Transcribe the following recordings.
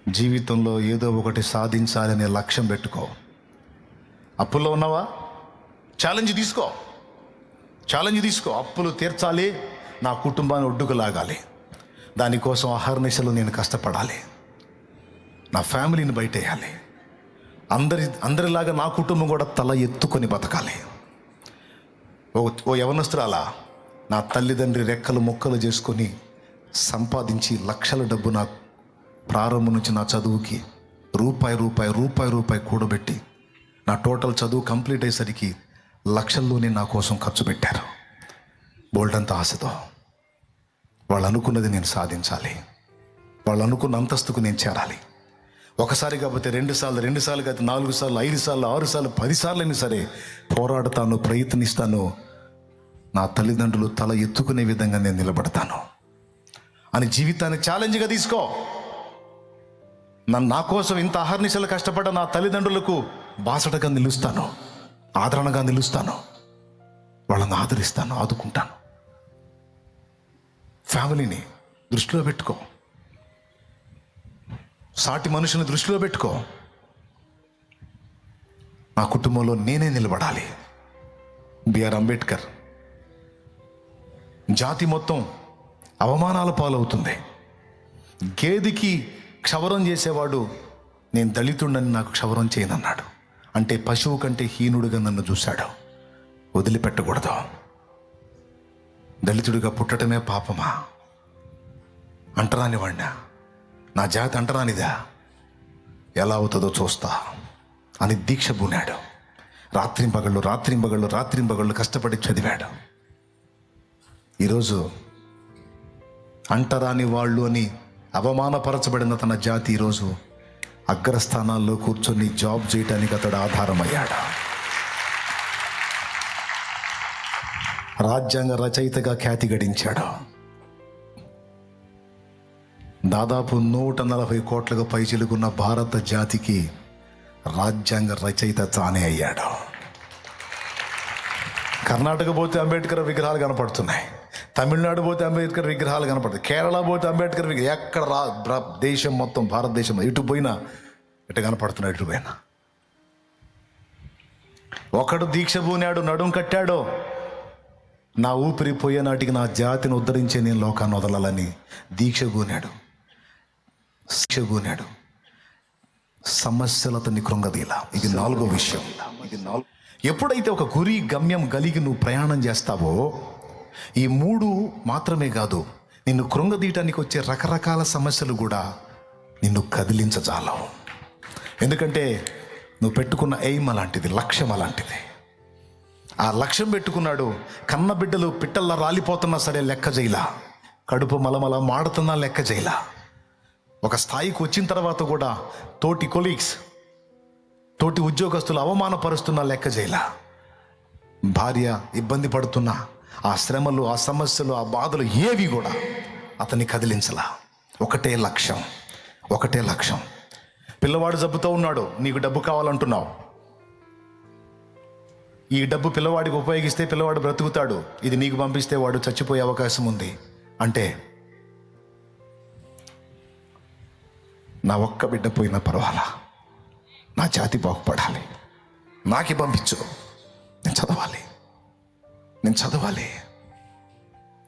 జీవితంలో ఏదో ఒకటి సాధించాలనే లక్ష్యం పెట్టుకో. అప్పుల్లో ఉన్నావా? ఛాలెంజ్ తీసుకో. అప్పులు తీర్చాలి, నా కుటుంబాన్ని ఒడ్డుకు లాగాలి. దానికోసం అహర్నిశలు నేను కష్టపడాలి, నా ఫ్యామిలీని బయటేయాలి. అందరిలాగా నా కుటుంబం కూడా తల ఎత్తుకొని బతకాలి. ఓ యవనస్తురాలా, నా తల్లిదండ్రి రెక్కలు మొక్కలు చేసుకొని సంపాదించి లక్షల డబ్బు నా ప్రారంభం నుంచి నా చదువుకి రూపాయి కూడబెట్టి నా టోటల్ చదువు కంప్లీట్ అయ్యేసరికి లక్షల్లోనే నా కోసం ఖర్చు పెట్టారు. బోల్డంత ఆశతో వాళ్ళు అనుకున్నది నేను సాధించాలి, వాళ్ళు అనుకున్న అంతస్తుకు నేను చేరాలి. ఒకసారి కాకపోతే 2 సార్లు కాకపోతే 4 సార్లు 5 సార్లు 6 సార్లు 10 సార్లు అయినా సరే పోరాడతాను, ప్రయత్నిస్తాను. నా తల్లిదండ్రులు తల ఎత్తుకునే విధంగా నేను నిలబడతాను అని జీవితాన్ని ఛాలెంజ్గా తీసుకో. నా కోసం ఇంత అహర్నిశలు కష్టపడ్డ నా తల్లిదండ్రులకు బాసటగా నిలుస్తాను, ఆదరణగా నిలుస్తాను, వాళ్ళని ఆదరిస్తాను, ఆదుకుంటాను. ఫ్యామిలీని దృష్టిలో పెట్టుకో, సాటి మనుషుని దృష్టిలో పెట్టుకో. నా కుటుంబంలో నేనే నిలబడాలి. బిఆర్ అంబేద్కర్, జాతి మొత్తం అవమానాల పాలవుతుంది. గేదెకి క్షవరం చేసేవాడు నేను దళితుడని నాకు క్షవరం చేయనన్నాడు. అంటే పశువు కంటే హీనుడిగా నన్ను చూశాడు. వదిలిపెట్టకూడదు. దళితుడిగా పుట్టడమే పాపమా? అంటరాని వాడినా, నా జాతి అంటరానిదా, ఎలా అవుతుందో చూస్తా అని దీక్ష పూనాడు. రాత్రింబగళ్ళు కష్టపడి చదివాడు. ఈరోజు అంటరాని వాళ్ళు అని అవమానపరచబడిన తన జాతి ఈరోజు అగ్రస్థానాల్లో కూర్చొని జాబ్ చేయడానికి అతడు ఆధారమయ్యాడు. రాజ్యాంగ రచయితగా ఖ్యాతి గడించాడు. దాదాపు 140 కోట్లకు పైచిలుకున్న భారత జాతికి రాజ్యాంగ రచయిత తానే అయ్యాడు. కర్ణాటక పోతే అంబేద్కర్ విగ్రహాలు కనపడుతున్నాయి, తమిళనాడు పోతే అంబేద్కర్ విగ్రహాలు కనపడుతుంది, కేరళ పోతే అంబేద్కర్ విగ్రహం, ఎక్కడ దేశం మొత్తం భారతదేశం ఎటు పోయినా ఎటు కనపడుతున్నాడు. ఎటు పోయినా ఒకడు దీక్ష పూనాడు, నడుం కట్టాడో, నా ఊపిరి పోయే నాటికి నా జాతిని ఉద్ధరించే నేను లోకాన్ని వదలాలని దీక్ష పూనాడు. సమస్యలు అతన్ని కృంగదీలా. ఇది 4వ విషయం. ఎప్పుడైతే ఒక గురి గమ్యం కలిగి నువ్వు ప్రయాణం చేస్తావో, ఈ 3 మాత్రమే కాదు, నిన్ను కృంగదీయటానికి వచ్చే రకరకాల సమస్యలు కూడా నిన్ను కదిలించజాలవు. ఎందుకంటే నువ్వు పెట్టుకున్న ఎయిమ్ అలాంటిది, లక్ష్యం అలాంటిది. ఆ లక్ష్యం పెట్టుకున్నాడు. కన్న బిడ్డలు పిట్టల్లా రాలిపోతున్నా సరే లెక్క చేయలా, కడుపు మలమల మాడుతున్నా లెక్క చేయలా. ఒక స్థాయికి వచ్చిన తర్వాత కూడా తోటి కొలీగ్స్, తోటి ఉద్యోగస్తులు అవమానపరుస్తున్నా లెక్క చేయలా. భార్య ఇబ్బంది పడుతున్నా ఆ శ్రమలు, ఆ సమస్యలు, ఆ బాధలు ఏవి కూడా అతన్ని కదిలించలా. ఒకటే లక్ష్యం. పిల్లవాడు జబ్బుతో ఉన్నాడు, నీకు డబ్బు కావాలంటున్నావు. ఈ డబ్బు పిల్లవాడికి ఉపయోగిస్తే పిల్లవాడు బ్రతుకుతాడు, ఇది నీకు పంపిస్తే వాడు చచ్చిపోయే అవకాశం ఉంది. అంటే నా ఒక్క బిడ్డ పోయినా పర్వాలా, నా జాతి బాగుపడాలి, నాకి పంపించు, నేను చదవాలి.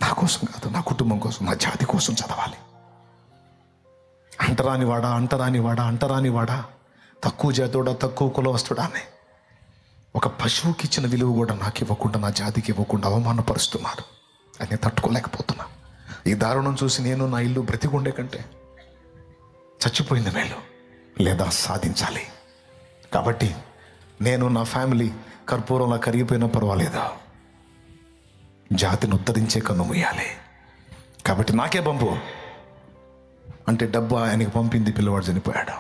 నా కోసం కాదు, నా కుటుంబం కోసం, నా జాతి కోసం చదవాలి. అంటరానివాడా, తక్కువ జాతోడా, తక్కువ కులవస్తుడా అని ఒక పశువుకి ఇచ్చిన విలువ కూడా నాకు ఇవ్వకుండా, నా జాతికి ఇవ్వకుండా అవమానపరుస్తున్నారు. అది నేను తట్టుకోలేకపోతున్నా. ఈ దారుణం చూసి నేను నా ఇల్లు బ్రతికుండే కంటే చచ్చిపోయింది మేలు, లేదా సాధించాలి. కాబట్టి నేను, నా ఫ్యామిలీ కర్పూరంలా కరిగిపోయినా పర్వాలేదు, జాతిని ఉద్ధరించే కన్ను మూయాలి. కాబట్టి నాకే పంపు అంటే డబ్బు ఆయనకి పంపింది, పిల్లవాడు చనిపోయాడు.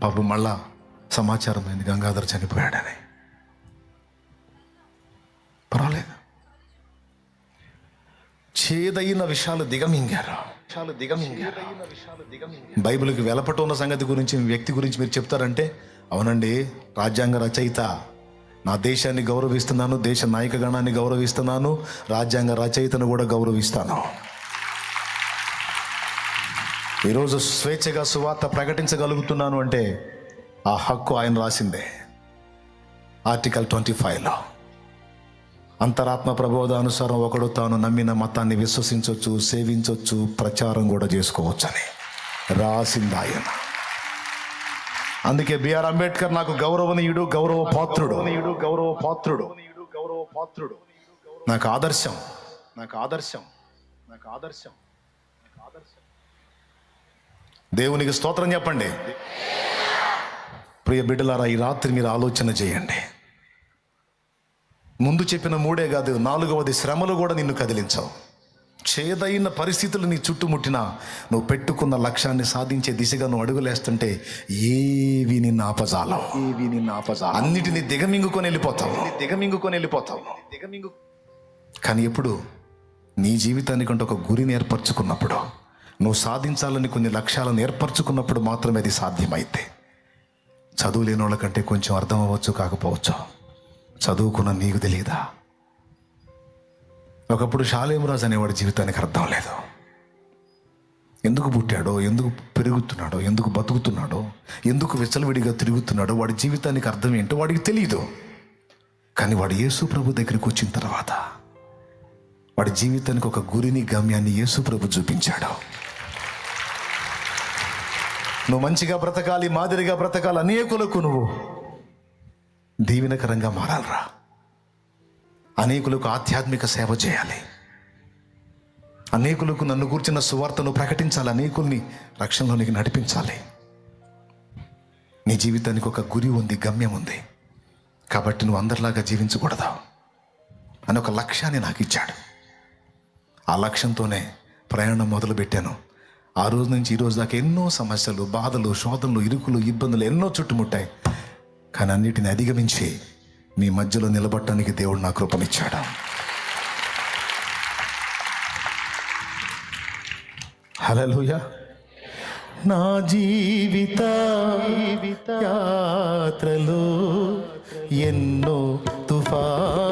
పాపం మళ్ళా సమాచారం అయింది గంగాధర్ చనిపోయాడని. పర్వాలేదు, చేదైన విషయాలు దిగమింగారు. బైబిల్కి వెలపట ఉన్న సంగతి గురించి, వ్యక్తి గురించి మీరు చెప్తారంటే, అవునండి, రాజ్యాంగ రచయిత, నా దేశాన్ని గౌరవిస్తున్నాను, దేశ నాయకగణాన్ని గౌరవిస్తున్నాను, రాజ్యాంగ రచయితను కూడా గౌరవిస్తాను. ఈరోజు స్వేచ్ఛగా సువార్త ప్రకటించగలుగుతున్నాను అంటే ఆ హక్కు ఆయన రాసిందే. ఆర్టికల్ 25లో అంతరాత్మ ప్రబోధానుసారం ఒకడు తాను నమ్మిన మతాన్ని విశ్వసించవచ్చు, సేవించవచ్చు, ప్రచారం కూడా చేసుకోవచ్చని రాసింది ఆయన. అందుకే బిఆర్ అంబేద్కర్ నాకు గౌరవనీయుడు, గౌరవపాత్రుడు, నాకు ఆదర్శం. దేవునికి స్తోత్రం చెప్పండి. ప్రియ బిడ్డలారా, ఈ రాత్రి మీరు ఆలోచన చేయండి. ముందు చెప్పిన 3 కాదు, 4వది శ్రమలు కూడా నిన్ను కదిలించవు. చేదైన పరిస్థితులు నీ చుట్టుముట్టినా నువ్వు పెట్టుకున్న లక్ష్యాన్ని సాధించే దిశగా నువ్వు అడుగులేస్తుంటే ఏవి నిన్ను ఆపజాలవు. అన్నిటినీ దిగమింగుకొని వెళ్ళిపోతావు. కానీ ఎప్పుడు నీ జీవితానికంటే ఒక గురిని ఏర్పరచుకున్నప్పుడు, నువ్వు సాధించాలని కొన్ని లక్ష్యాలను ఏర్పరచుకున్నప్పుడు మాత్రమే అది సాధ్యమైతే. చదువు లేని వాళ్ళకంటే కొంచెం అర్థం అవ్వచ్చు, కాకపోవచ్చు. చదువుకున్న నీకు తెలియదా? ఒకప్పుడు షాలేమురాజు అనేవాడి జీవితానికి అర్థం లేదు. ఎందుకు పుట్టాడో, ఎందుకు పెరుగుతున్నాడో, ఎందుకు బతుకుతున్నాడో, ఎందుకు విచ్చలవిడిగా తిరుగుతున్నాడో వాడి జీవితానికి అర్థం ఏంటో వాడికి తెలియదు. కానీ వాడు యేసు ప్రభు దగ్గరికి వచ్చిన తర్వాత వాడి జీవితానికి ఒక గురిని, గమ్యాన్ని యేసు ప్రభు చూపించాడు. నువ్వు మంచిగా బ్రతకాలి, మాదిరిగా బ్రతకాలి, అనేకులకు నువ్వు దీవెనకరంగా మారాలరా. అనేకులకు ఆధ్యాత్మిక సేవ చేయాలి. అనేకులకు నన్ను గూర్చిన సువార్తను ప్రకటించాలి. అనేకుల్ని రక్షణలోనికి నడిపించాలి. నీ జీవితానికి ఒక గురి ఉంది, గమ్యం ఉంది. కాబట్టి నువ్వు అందరిలాగా జీవించకూడదు అని ఒక లక్ష్యాన్ని నాకు ఇచ్చాడు. ఆ లక్ష్యంతోనే ప్రయాణం మొదలుపెట్టాను. ఆ రోజు నుంచి ఈ రోజు దాకా ఎన్నో సమస్యలు, బాధలు, శోధనలు, ఇరుకులు, ఇబ్బందులు ఎన్నో చుట్టుముట్టాయి. కానీ అన్నిటిని అధిగమించి మీ మధ్యలో నిలబడటానికి దేవుడు నా కృపనిచ్చాడు. హల్లెలూయా. నా జీవిత యాత్రలో ఎన్నో తుఫానులు